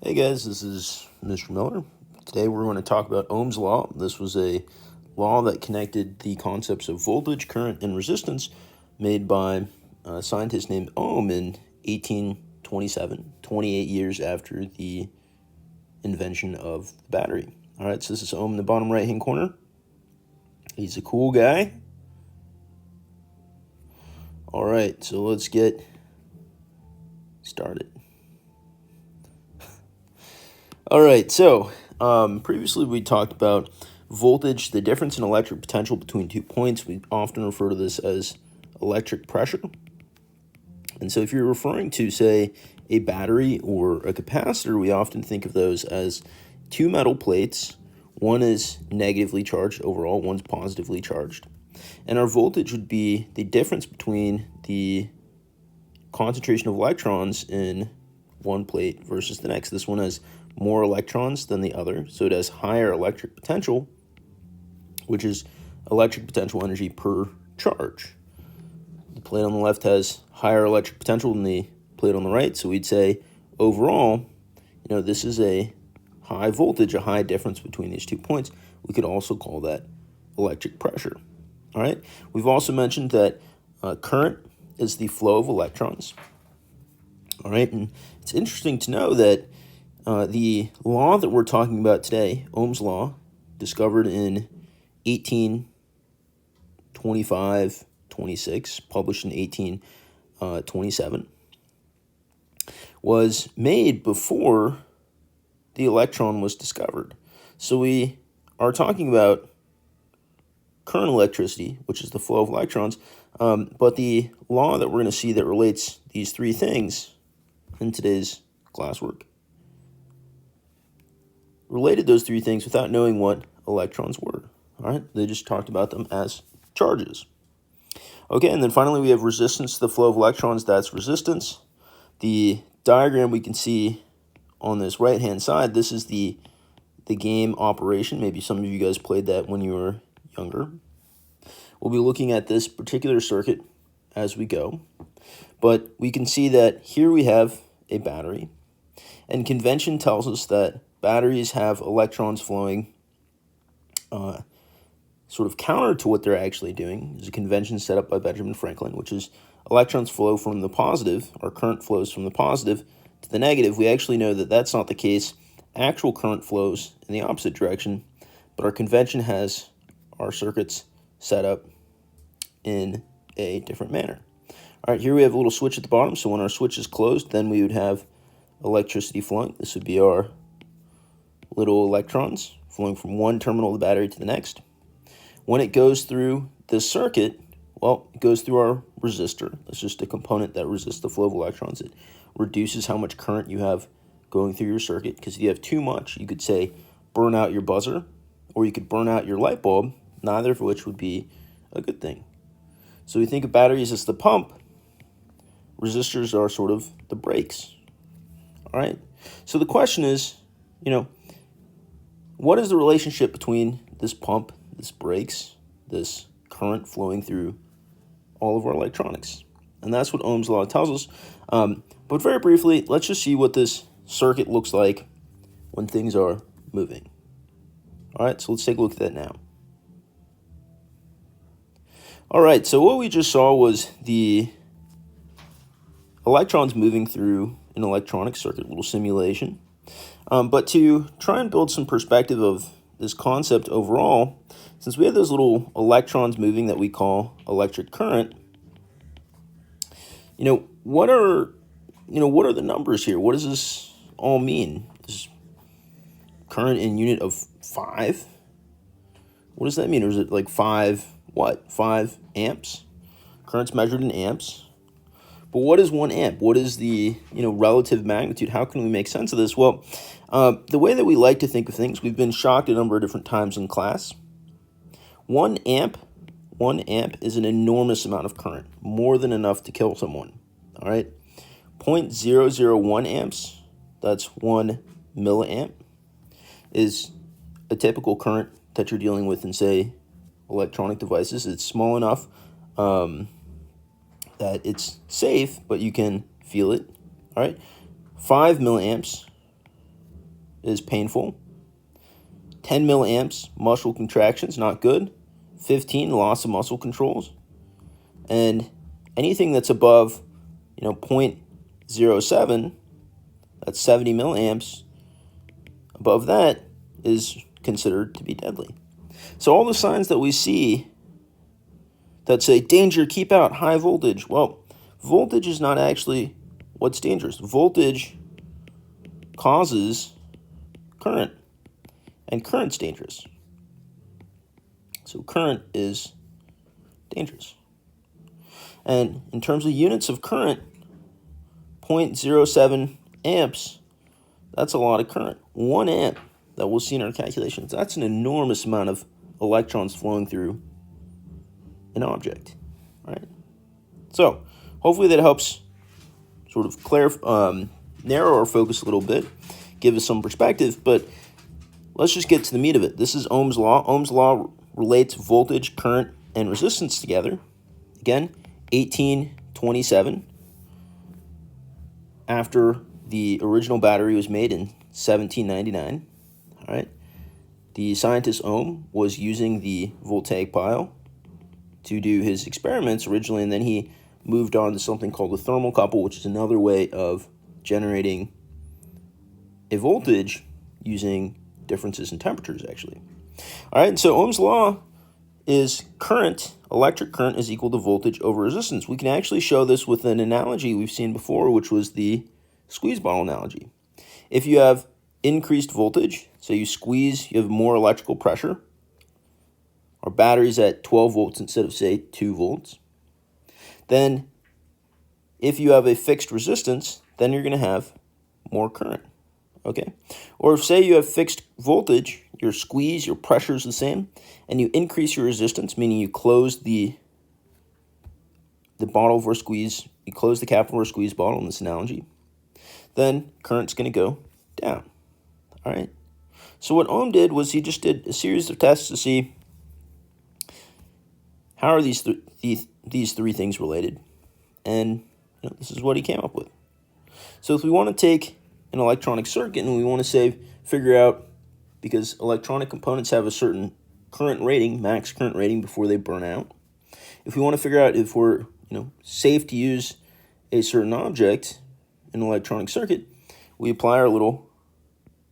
Hey guys, this is Mr. Miller. Today we're going to talk about Ohm's law. This was a law that connected the concepts of voltage, current, and resistance made by a scientist named Ohm in 1827, 28 years after the invention of the battery. All right, so this is Ohm in the bottom right-hand corner. He's a cool guy. All right, so let's get started. All right, so previously we talked about voltage, the difference in electric potential between 2 points. We often refer to this as electric pressure. And so if you're referring to, say, a battery or a capacitor, we often think of those as two metal plates. One is negatively charged overall, one's positively charged. And our voltage would be the difference between the concentration of electrons in one plate versus the next. This one has more electrons than the other, so it has higher electric potential, which is electric potential energy per charge. The plate on the left has higher electric potential than the plate on the right, so we'd say overall, this is a high voltage, a high difference between these 2 points. We could also call that electric pressure. All right. We've also mentioned that current is the flow of electrons. All right, and it's interesting to know that the law that we're talking about today, Ohm's law, discovered in 1826, published in 1827, was made before the electron was discovered. So we are talking about current electricity, which is the flow of electrons, but the law that we're going to see that relates these three things in today's classwork related those three things without knowing what electrons were. All right, they just talked about them as charges. Okay, and then finally we have resistance to the flow of electrons. That's resistance. The diagram we can see on this right-hand side, this is the game operation. Maybe some of you guys played that when you were younger. We'll be looking at this particular circuit as we go, but we can see that here we have a battery, and convention tells us that batteries have electrons flowing sort of counter to what they're actually doing. There's a convention set up by Benjamin Franklin, which is electrons flow from the positive, or current flows from the positive to the negative. We actually know that that's not the case. Actual current flows in the opposite direction, but our convention has our circuits set up in a different manner. All right, here we have a little switch at the bottom, so when our switch is closed, then we would have electricity flowing. This would be our little electrons flowing from one terminal of the battery to the next. When it goes through this circuit, well, it goes through our resistor. That's just a component that resists the flow of electrons. It reduces how much current you have going through your circuit, because if you have too much, you could say burn out your buzzer, or you could burn out your light bulb, neither of which would be a good thing. So we think of batteries as the pump. Resistors are sort of the brakes. All right. So the question is, what is the relationship between this pump, this brakes, this current flowing through all of our electronics? And that's what Ohm's law tells us. But very briefly, let's just see what this circuit looks like when things are moving. All right, so let's take a look at that now. All right, so what we just saw was the electrons moving through an electronic circuit, a little simulation. But to try and build some perspective of this concept overall, since we have those little electrons moving that we call electric current, what are the numbers here? What does this all mean? This current in unit of 5? What does that mean? Or is it like 5 amps? Current's measured in amps. But what is 1 amp? What is the relative magnitude? How can we make sense of this? Well, the way that we like to think of things, we've been shocked a number of different times in class. 1 amp is an enormous amount of current, more than enough to kill someone. All right, 0.001 amps, that's 1 milliamp, is a typical current that you're dealing with in, say, electronic devices. It's small enough that it's safe, but you can feel it. All right, 5 milliamps is painful. 10 milliamps, muscle contractions, not good. 15, loss of muscle controls. And anything that's above, 0.07, that's 70 milliamps, above that is considered to be deadly. So all the signs that we see that say, danger, keep out, high voltage. Well, voltage is not actually what's dangerous. Voltage causes current, and current's dangerous. So current is dangerous. And in terms of units of current, 0.07 amps, that's a lot of current. 1 amp that we'll see in our calculations, that's an enormous amount of electrons flowing through an object, right? So hopefully that helps sort of narrow our focus a little bit, give us some perspective, but let's just get to the meat of it. This is Ohm's law. Ohm's law relates voltage, current, and resistance together. Again, 1827, after the original battery was made in 1799, all right? The scientist Ohm was using the voltaic pile to do his experiments originally, and then he moved on to something called a thermocouple, which is another way of generating a voltage using differences in temperatures, actually. All right, and so Ohm's law is current, electric current is equal to voltage over resistance. We can actually show this with an analogy we've seen before, which was the squeeze bottle analogy. If you have increased voltage, so you squeeze, you have more electrical pressure. Our battery's at 12 volts instead of, say, 2 volts. Then if you have a fixed resistance, then you're going to have more current, okay? Or if, say, you have fixed voltage, your squeeze, your pressure is the same, and you increase your resistance, meaning you close the bottle for squeeze, you close the cap for a squeeze bottle in this analogy, then current's going to go down, all right? So what Ohm did was he just did a series of tests to see how are these three things related, and this is what he came up with. So if we want to take an electronic circuit and we want to figure out, because electronic components have a certain current rating, max current rating before they burn out. If we want to figure out if we're safe to use a certain object in an electronic circuit, we apply our little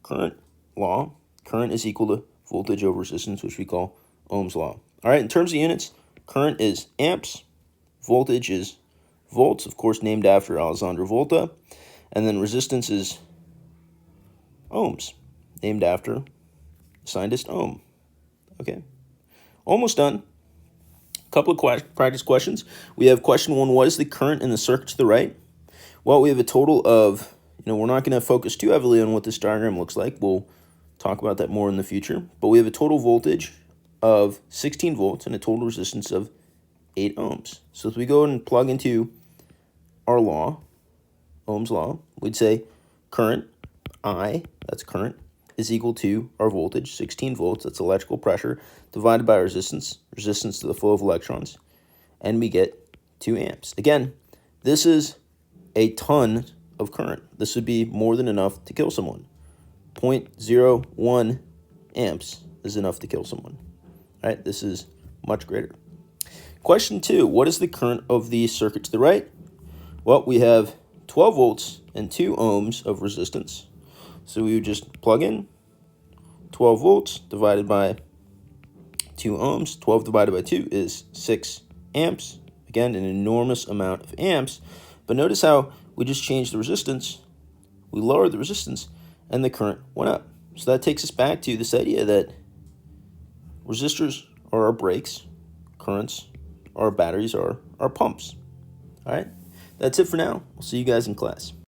current law. Current is equal to voltage over resistance, which we call Ohm's law. All right, in terms of units, current is amps, voltage is volts, of course named after Alessandro Volta, and then resistance is ohms, named after scientist Ohm. Okay, almost done. A couple of practice questions. We have question 1, what is the current in the circuit to the right? Well, we have a total of, we're not going to focus too heavily on what this diagram looks like. We'll talk about that more in the future. But we have a total voltage of 16 volts and a total resistance of 8 ohms. So if we go and plug into our law, Ohm's law, we'd say current, I, that's current, is equal to our voltage, 16 volts, that's electrical pressure, divided by resistance, resistance to the flow of electrons, and we get 2 amps. Again, this is a ton of current. This would be more than enough to kill someone. 0.01 amps is enough to kill someone. All right, this is much greater. Question 2, what is the current of the circuit to the right? Well, we have 12 volts and 2 ohms of resistance. So we would just plug in 12 volts divided by 2 ohms. 12 divided by 2 is 6 amps. Again, an enormous amount of amps. But notice how we just changed the resistance. We lowered the resistance, and the current went up. So that takes us back to this idea that resistors are our brakes, currents, our batteries are our pumps. All right, that's it for now. We'll see you guys in class.